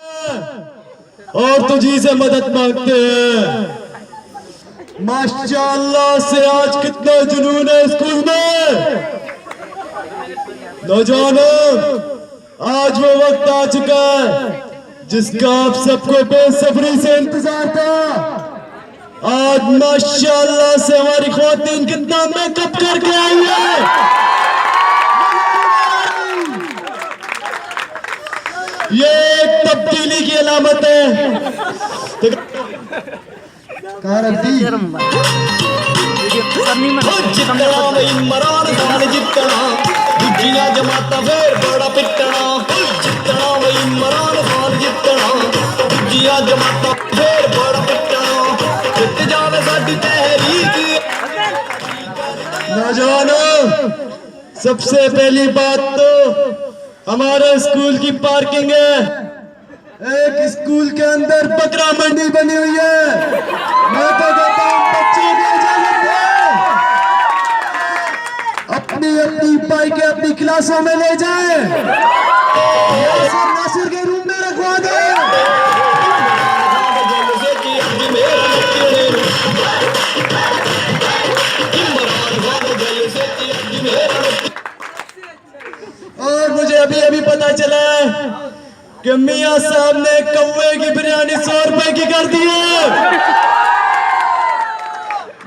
और तुझी से मदद मांगते हैं। माशाअल्लाह से आज कितना जुनून है स्कूल में। नौजवानों, आज वो वक्त आ चुका है जिसका आप सबको बेसब्री से इंतजार था। आज माशाअल्लाह से हमारी ख्वातीन कितना मेकअप करके आई है। ये एक तब्दीली की अलामत है। जमाता फिर बड़ा पिटना जितना वही मरान खान जितना जिया जमाता फिर बड़ा पिटना जित जावे साडी तहरीक। नौजवानों, सबसे पहली बात तो हमारे स्कूल की पार्किंग है। एक स्कूल के अंदर बकरा मंडी बनी हुई है। मैं तो कहता हूं बच्चों को इजाजत दो, अपनी अपनी बाइकें अपनी क्लासों में ले जाएं। नासिर के रूम में रखवा दो। और मुझे अभी अभी पता चला है कि मियां साहब ने कौवे की बिरयानी 100 रुपए की कर दी है।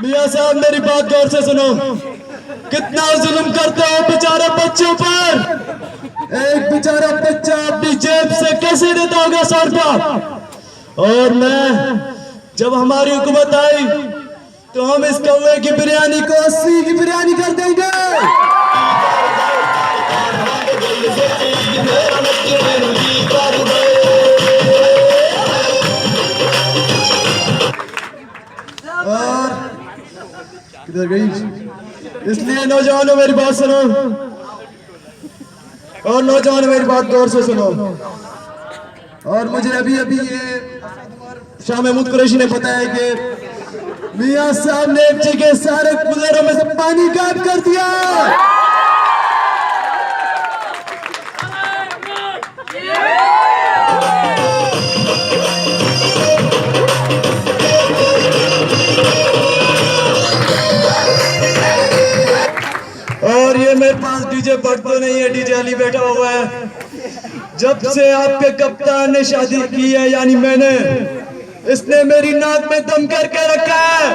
मियां साहब मेरी बात गौर से सुनो, कितना जुल्म करते हो बेचारे बच्चों पर। एक बेचारा बच्चा अपनी जेब से कैसे देता होगा 100 रुपया। और मैं जब हमारी हुकूमत आई तो हम इस कौवे की बिरयानी को 80 की बिरयानी कर देंगे। और किधर गई? इसलिए नौजवानों मेरी बात सुनो, और नौजवानों मेरी बात गौर से सुनो। और मुझे अभी अभी ये शाह महमूद कुरैशी ने बताया कि मियां साहब ने एक जगह सारे कूलरों में से पानी गायब कर दिया। और ये मेरे पास डीजे पड़ता नहीं है, डीजे अली बैठा हुआ है। जब से आपके कप्तान ने शादी की है, यानी मैंने, इसने मेरी नाक में दम करके रखा है।